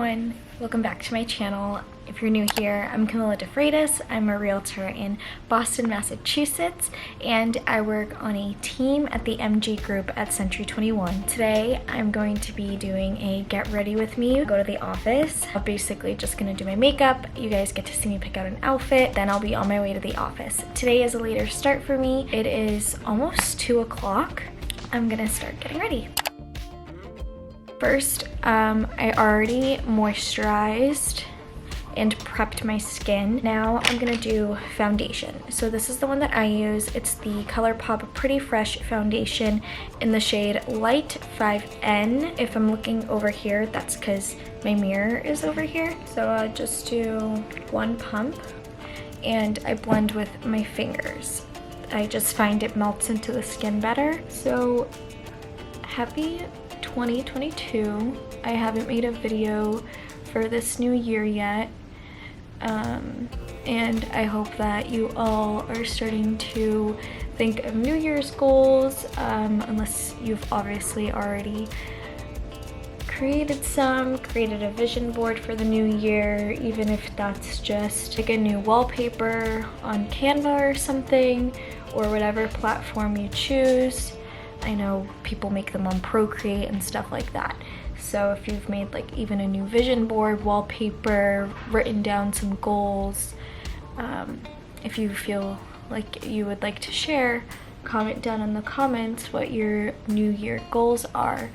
everyone, welcome back to my channel. If you're new here, I'm Kamilla DeFreitas. I'm a realtor in Boston, Massachusetts, and I work on a team at the MG group at Century 21. Today, I'm going to be doing a get ready with me, go to the office. I'm basically just gonna do my makeup. You guys get to see me pick out an outfit, then I'll be on my way to the office. Today is a later start for me. It is almost 2 o'clock. I'm gonna start getting ready. First, I already moisturized and prepped my skin. Now I'm gonna do foundation. So this is the one that I use. It's the ColourPop Pretty Fresh Foundation in the shade Light 5N. If I'm looking over here, that's because my mirror is over here. So I just do one pump and I blend with my fingers. I just find it melts into the skin better. So happy 2022. I haven't made a video for this new year yet, and I hope that you all are starting to think of New Year's goals, unless you've obviously already created a vision board for the new year, even if that's just like a new wallpaper on Canva or something, or whatever platform you choose. I know people make them on Procreate and stuff like that. So if you've made like even a new vision board, wallpaper, written down some goals, if you feel like you would like to share, comment down in the comments what your New Year goals are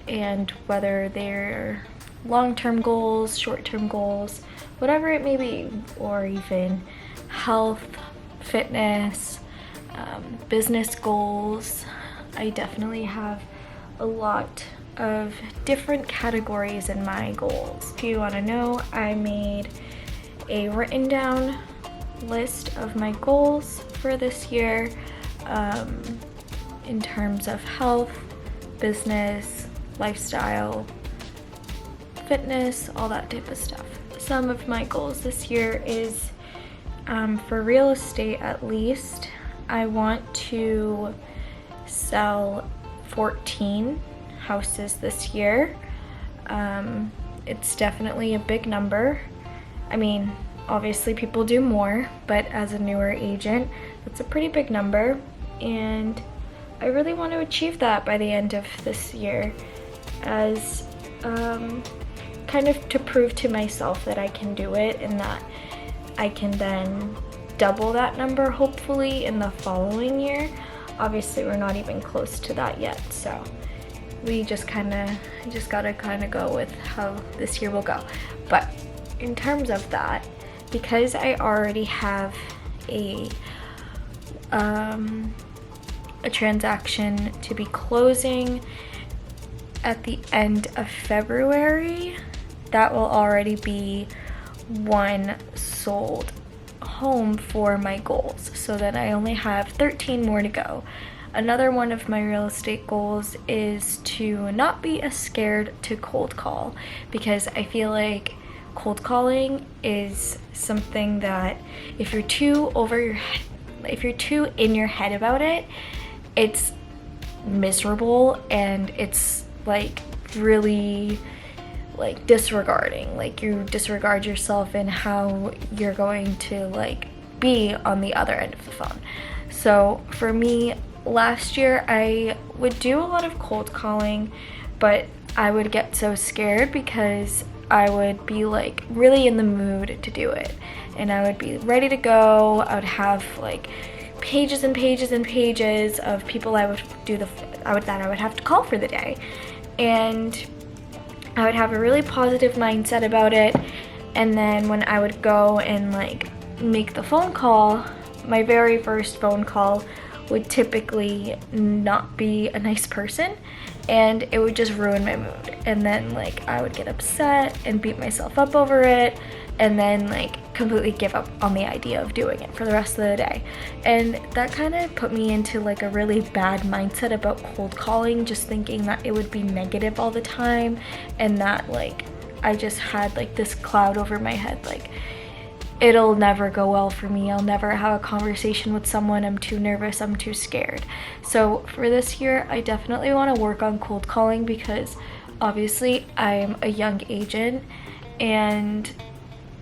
and whether they're long-term goals, short-term goals, whatever it may be, or even health, fitness, business goals. I definitely have a lot of different categories in my goals. If you want to know, I made a written down list of my goals for this year, in terms of health, business, lifestyle, fitness, all that type of stuff. Some of my goals this year is, for real estate at least, I want to sell 14 houses this year. It's definitely a big number. I mean, obviously people do more, but as a newer agent, that's a pretty big number, and I really want to achieve that by the end of this year, as kind of to prove to myself that I can do it and that I can then double that number hopefully in the following year. Obviously we're not even close to that yet, so we just gotta go with how this year will go. But in terms of that, because I already have a transaction to be closing at the end of February, that will already be one sold home for my goals. So then I only have 13 more to go. Another one of my real estate goals is to not be as scared to cold call, because I feel like cold calling is something that if you're too in your head about it, it's miserable and it's like really like disregarding, like you disregard yourself and how you're going to like be on the other end of the phone. So for me, last year I would do a lot of cold calling, but I would get so scared because I would be like really in the mood to do it and I would be ready to go. I would have like pages and pages and pages of people I would have to call for the day, and I would have a really positive mindset about it. And then when I would go and like make the phone call, my very first phone call would typically not be a nice person, and it would just ruin my mood. And then like I would get upset and beat myself up over it, and then like completely give up on the idea of doing it for the rest of the day. And that kind of put me into like a really bad mindset about cold calling, just thinking that it would be negative all the time, and that like I just had like this cloud over my head, like it'll never go well for me. I'll never have a conversation with someone. I'm too nervous. I'm too scared. So for this year, I definitely want to work on cold calling, because obviously I'm a young agent and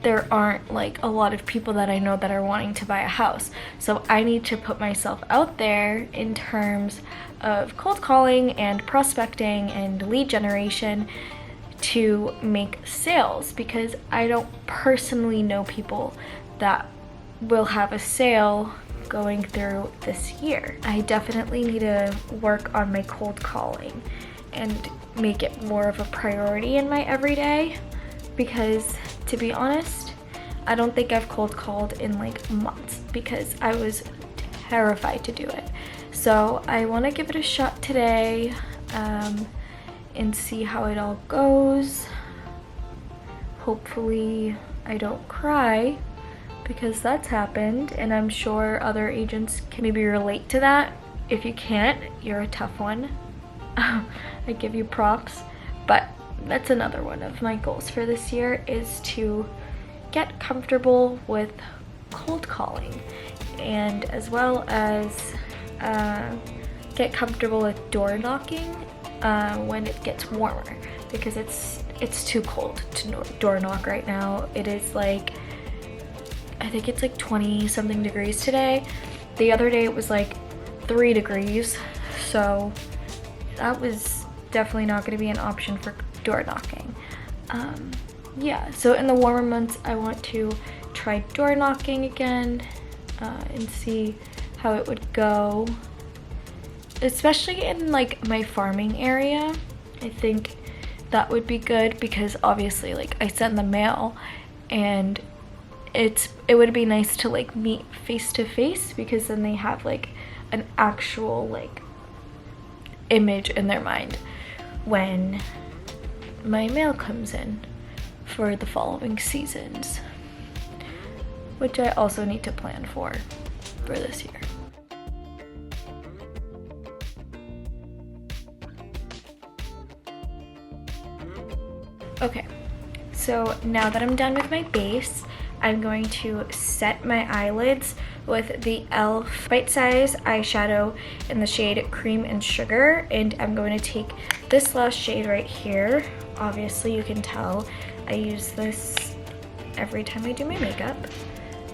there aren't like a lot of people that I know that are wanting to buy a house. So I need to put myself out there in terms of cold calling and prospecting and lead generation to make sales, because I don't personally know people that will have a sale going through this year. I definitely need to work on my cold calling and make it more of a priority in my everyday, because to be honest, I don't think I've cold called in like months because I was terrified to do it. So I want to give it a shot today and see how it all goes. Hopefully I don't cry, because that's happened, and I'm sure other agents can maybe relate to that. If you can't, you're a tough one. I give you props. But that's another one of my goals for this year, is to get comfortable with cold calling, and as well as get comfortable with door knocking when it gets warmer, because it's too cold to door knock right now. It is like, I think it's like 20 something degrees today. The other day it was like 3 degrees, so that was definitely not going to be an option for door knocking. Yeah, so in the warmer months I want to try door knocking again and see how it would go, especially in like my farming area. I think that would be good, because obviously like I send the mail, and it would be nice to like meet face to face, because then they have like an actual like image in their mind when my mail comes in for the following seasons, which I also need to plan for this year. Okay, so now that I'm done with my base, I'm going to set my eyelids with the e.l.f. Bite Size eyeshadow in the shade Cream and Sugar, and I'm going to take this last shade right here. Obviously you can tell I use this every time I do my makeup,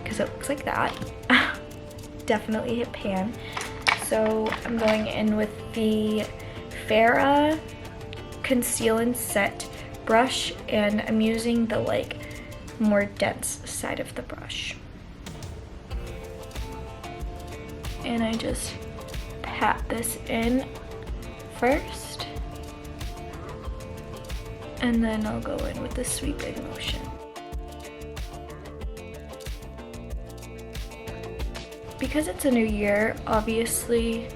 because it looks like that. Definitely hit pan. So I'm going in with the Farrah Conceal and Set brush, and I'm using the like more dense side of the brush, and I just pat this in first, and then I'll go in with the sweeping motion. Because it's a new year, obviously,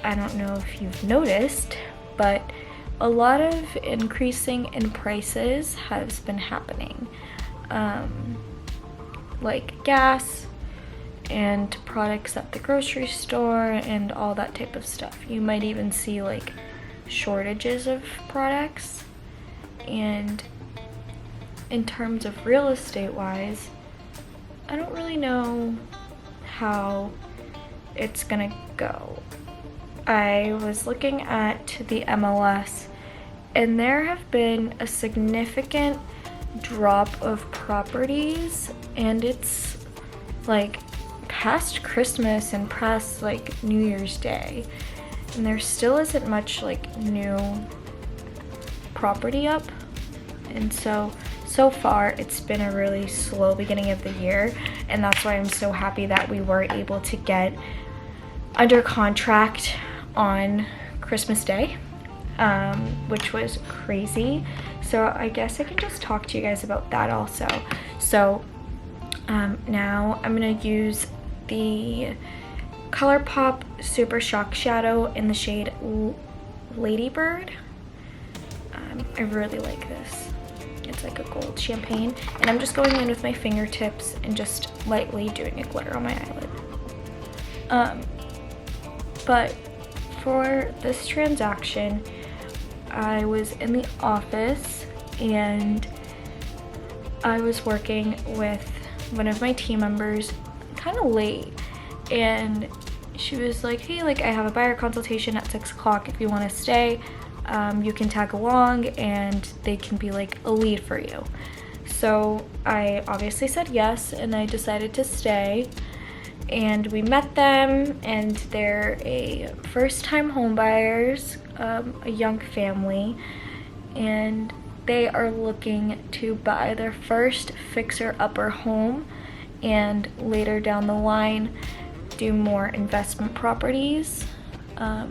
I don't know if you've noticed, but a lot of increasing in prices has been happening. Like gas and products at the grocery store and all that type of stuff. You might even see like shortages of products. And in terms of real estate wise, I don't really know how it's gonna go. I was looking at the MLS, and there have been a significant drop of properties, and it's like past Christmas and past like New Year's Day, and there still isn't much like new property up. And so far it's been a really slow beginning of the year, and that's why I'm so happy that we were able to get under contract on Christmas Day, which was crazy. So I guess I can just talk to you guys about that also. So now I'm gonna use the ColourPop Super Shock Shadow in the shade Ladybird. I really like this. It's like a gold champagne, and I'm just going in with my fingertips and just lightly doing a glitter on my eyelid. But for this transaction, I was in the office and I was working with one of my team members kind of late, and she was like, hey, like I have a buyer consultation at 6 o'clock. If you want to stay, you can tag along and they can be like a lead for you. So I obviously said yes, and I decided to stay. And we met them, and they're a first-time home buyers, a young family, and they are looking to buy their first fixer-upper home, and later down the line do more investment properties,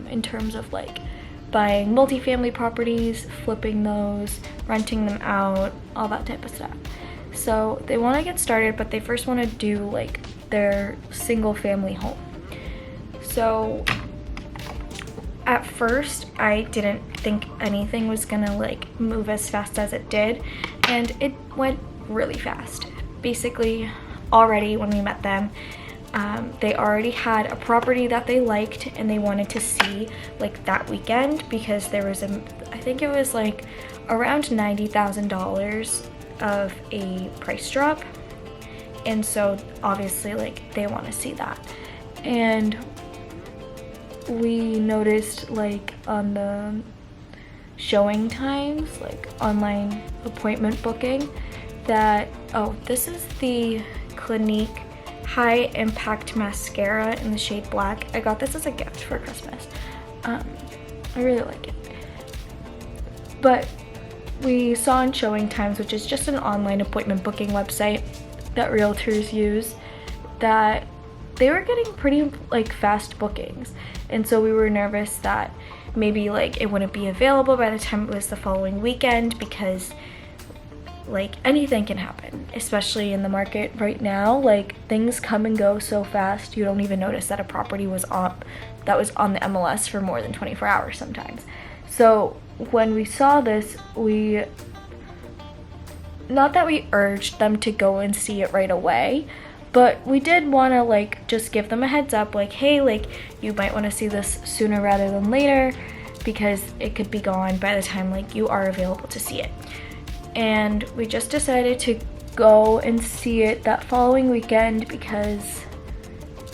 in terms of like buying multifamily properties, flipping those, renting them out, all that type of stuff. So they want to get started, but they first want to do like their single family home. So at first I didn't think anything was gonna like move as fast as it did, and it went really fast. Basically, already when we met them, they already had a property that they liked and they wanted to see like that weekend, because there was I think it was like around $90,000 of a price drop, and so obviously like they want to see that. And we noticed like on the showing times, like online appointment booking, that this is the Clinique High Impact Mascara in the shade black. I got this as a gift for Christmas. I really like it. But we saw in Showing Times, which is just an online appointment booking website that realtors use, that they were getting pretty like fast bookings, and so we were nervous that maybe like it wouldn't be available by the time it was the following weekend, because like anything can happen, especially in the market right now. Like things come and go so fast, you don't even notice that a property was on the MLS for more than 24 hours sometimes. So when we saw this, not that we urged them to go and see it right away, but we did want to like just give them a heads up, like, hey, like you might want to see this sooner rather than later, because it could be gone by the time like you are available to see it. And we just decided to go and see it that following weekend because,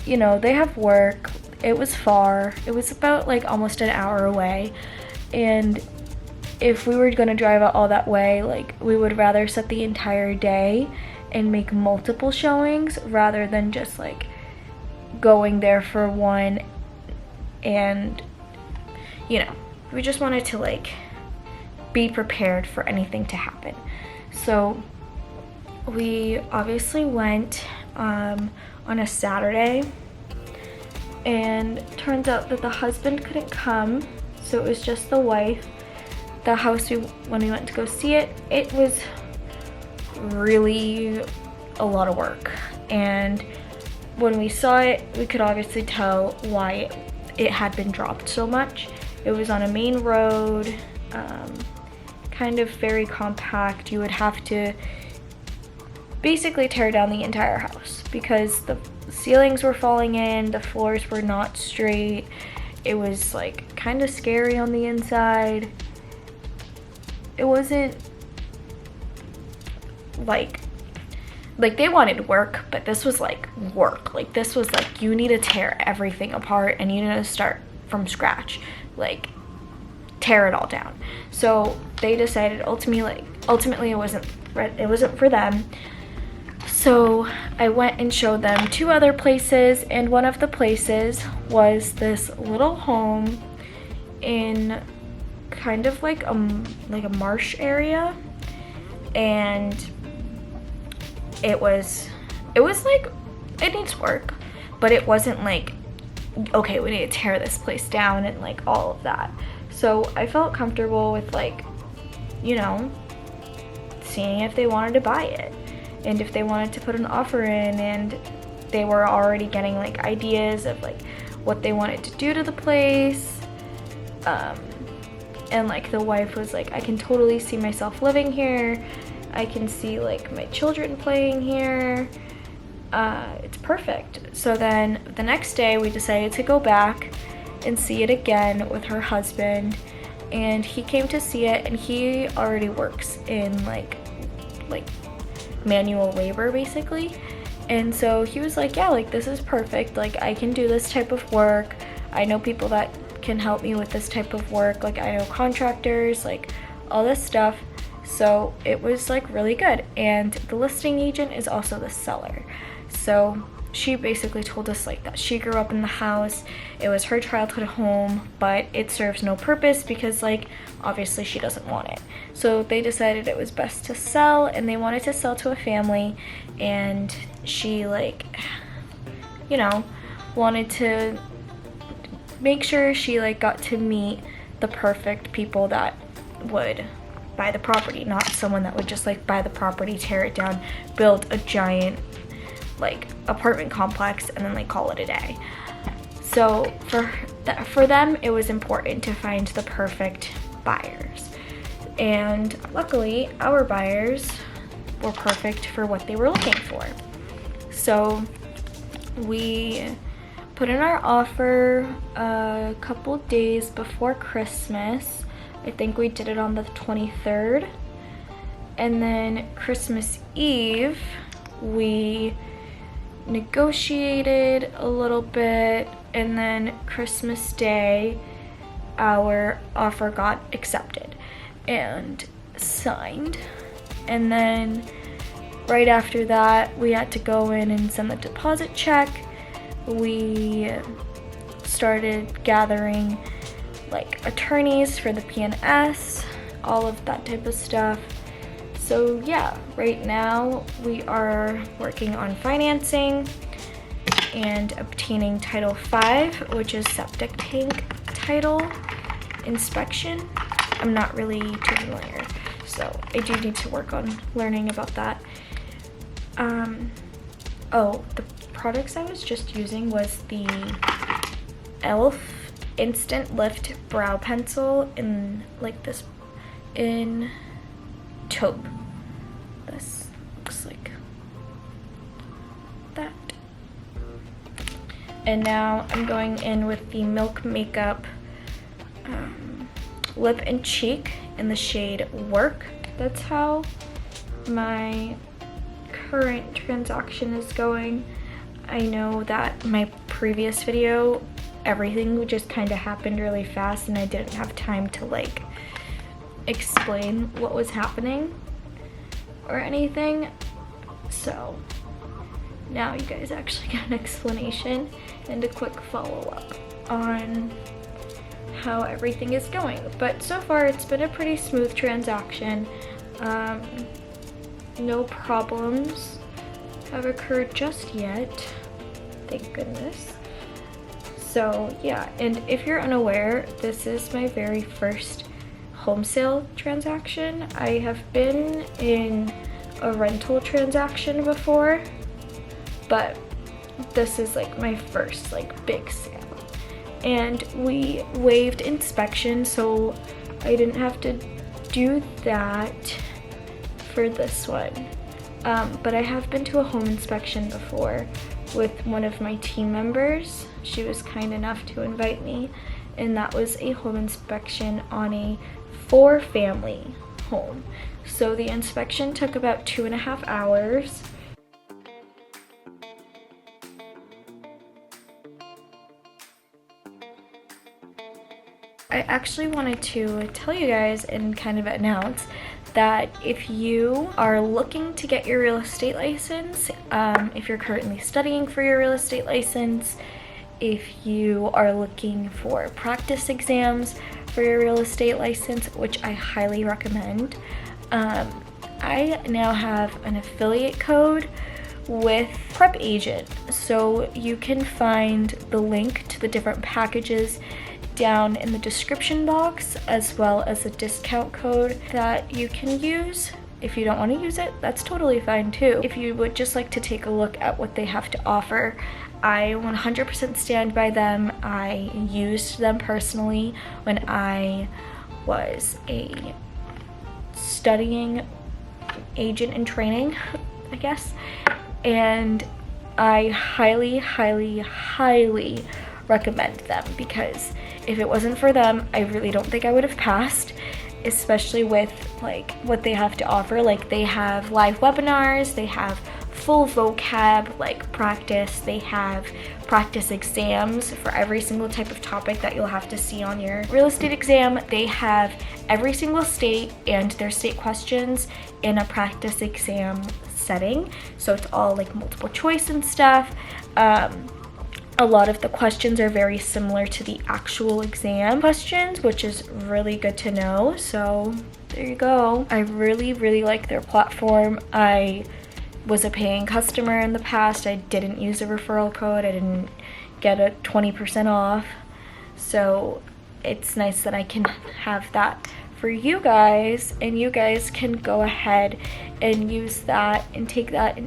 you know, they have work. It was far. It was about like almost an hour away, and if we were gonna drive out all that way, like we would rather set the entire day and make multiple showings rather than just like going there for one. And you know, we just wanted to like be prepared for anything to happen. So we obviously went on a Saturday, and turns out that the husband couldn't come, so it was just the wife. The house, when we went to go see it, it was really a lot of work, and when we saw it, we could obviously tell why it had been dropped so much. It was on a main road, kind of very compact. You would have to basically tear down the entire house because the ceilings were falling in, the floors were not straight. It was like kind of scary on the inside. It wasn't like they wanted work, but this was like work. Like this was like you need to tear everything apart and you need to start from scratch, like tear it all down. So they decided ultimately it wasn't for them. So I went and showed them two other places, and one of the places was this little home in kind of like a marsh area, and it was like, it needs work, but it wasn't like, okay, we need to tear this place down and like all of that. So I felt comfortable with like, you know, seeing if they wanted to buy it and if they wanted to put an offer in, and they were already getting like ideas of like what they wanted to do to the place. And like the wife was like, I can totally see myself living here. I can see like my children playing here. It's perfect. So then the next day we decided to go back and see it again with her husband, and he came to see it, and he already works in like manual labor basically, and so he was like, yeah, like this is perfect, like I can do this type of work. I know people that can help me with this type of work, like I know contractors, like all this stuff. So it was like really good. And the listing agent is also the seller. So she basically told us like that she grew up in the house, it was her childhood home, but it serves no purpose because like obviously she doesn't want it. So they decided it was best to sell, and they wanted to sell to a family, and she like, you know, wanted to make sure she like got to meet the perfect people that would buy the property, not someone that would just like buy the property, tear it down, build a giant like apartment complex, and then like call it a day. So for them, it was important to find the perfect buyers, and luckily our buyers were perfect for what they were looking for. So we put in our offer a couple days before Christmas. I think we did it on the 23rd, and then Christmas Eve we negotiated a little bit, and then Christmas Day our offer got accepted and signed. And then right after that we had to go in and send the deposit check. We started gathering like attorneys for the P&S, all of that type of stuff. So yeah, right now we are working on financing and obtaining Title V, which is septic tank title inspection. I'm not really too familiar, so I do need to work on learning about that. Oh, the products I was just using was the e.l.f. Instant Lift Brow Pencil in like this, in taupe. This looks like that. And now I'm going in with the Milk Makeup Lip and Cheek in the shade Work. That's how my current transaction is going. I know that my previous video, everything just kind of happened really fast and I didn't have time to like explain what was happening or anything. So now you guys actually get an explanation and a quick follow-up on how everything is going. But so far it's been a pretty smooth transaction. No problems have occurred just yet, thank goodness. So yeah, and if you're unaware, this is my very first home sale transaction. I have been in a rental transaction before, but this is like my first like big sale. And we waived inspection, so I didn't have to do that for this one. But I have been to a home inspection before with one of my team members. She was kind enough to invite me, and that was a home inspection on a 4-family home. So the inspection took about 2.5 hours. I actually wanted to tell you guys and kind of announce that if you are looking to get your real estate license, if you're currently studying for your real estate license, if you are looking for practice exams for your real estate license, which I highly recommend, I now have an affiliate code with PrepAgent, so you can find the link to the different packages down in the description box, as well as a discount code that you can use. If you don't want to use it, that's totally fine too. If you would just like to take a look at what they have to offer, I 100% stand by them. I used them personally when I was a studying agent in training, I guess, and I highly, highly, highly recommend them, because if it wasn't for them, I really don't think I would have passed, especially with like what they have to offer. Like, they have live webinars, they have full vocab like practice. They have practice exams for every single type of topic that you'll have to see on your real estate exam. They have every single state and their state questions in a practice exam setting, so it's all like multiple choice and stuff. A lot of the questions are very similar to the actual exam questions, which is really good to know. So there you go. I really like their platform. I was a paying customer in the past. I didn't use a referral code. I didn't get a 20% off. So it's nice that I can have that for you guys, and you guys can go ahead and use that and take that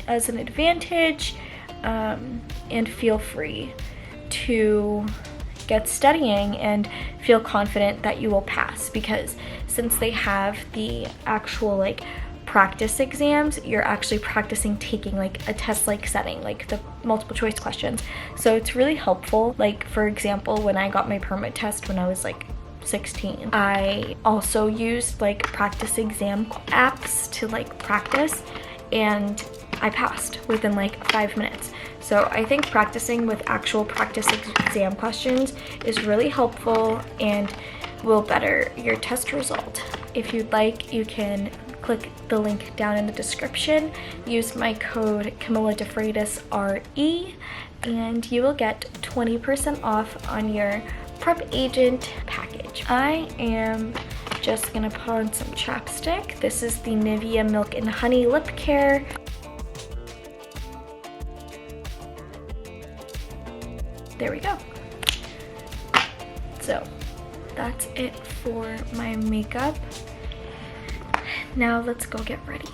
as an advantage, and feel free to get studying and feel confident that you will pass, because since they have the actual like practice exams, you're actually practicing taking like a test like setting, like the multiple choice questions. So it's really helpful. Like for example, when I got my permit test when I was like 16, I also used like practice exam apps to like practice, and I passed within like 5 minutes. So I think practicing with actual practice exam questions is really helpful and will better your test result. If you'd like, you can click the link down in the description, use my code KAMILLADEFREITASRE, and you will get 20% off on your PrepAgent package. I am just gonna put on some chapstick. This is the Nivea Milk and Honey Lip Care. There we go. So that's it for my makeup. Now let's go get ready.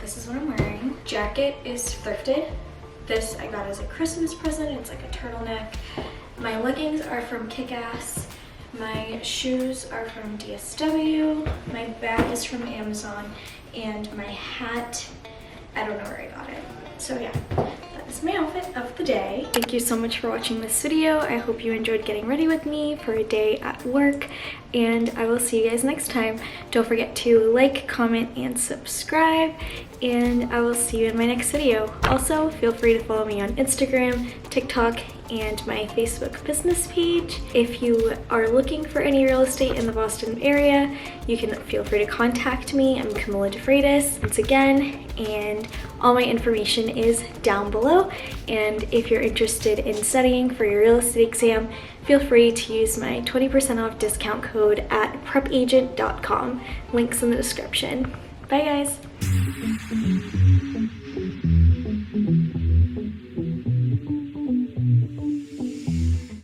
This is what I'm wearing. Jacket is thrifted. This I got as a Christmas present. It's like a turtleneck. My leggings are from Kick-Ass. My shoes are from DSW. My bag is from Amazon. And my hat, I don't know where I got it. So yeah, that is my outfit of the day. Thank you so much for watching this video. I hope you enjoyed getting ready with me for a day at work, and I will see you guys next time. Don't forget to like, comment, and subscribe, and I will see you in my next video. Also, feel free to follow me on Instagram, TikTok, and my Facebook business page. If you are looking for any real estate in the Boston area, you can feel free to contact me. I'm Kamilla DeFreitas once again, and all my information is down below. And if you're interested in studying for your real estate exam, feel free to use my 20% off discount code at prepagent.com. Links in the description. Bye guys.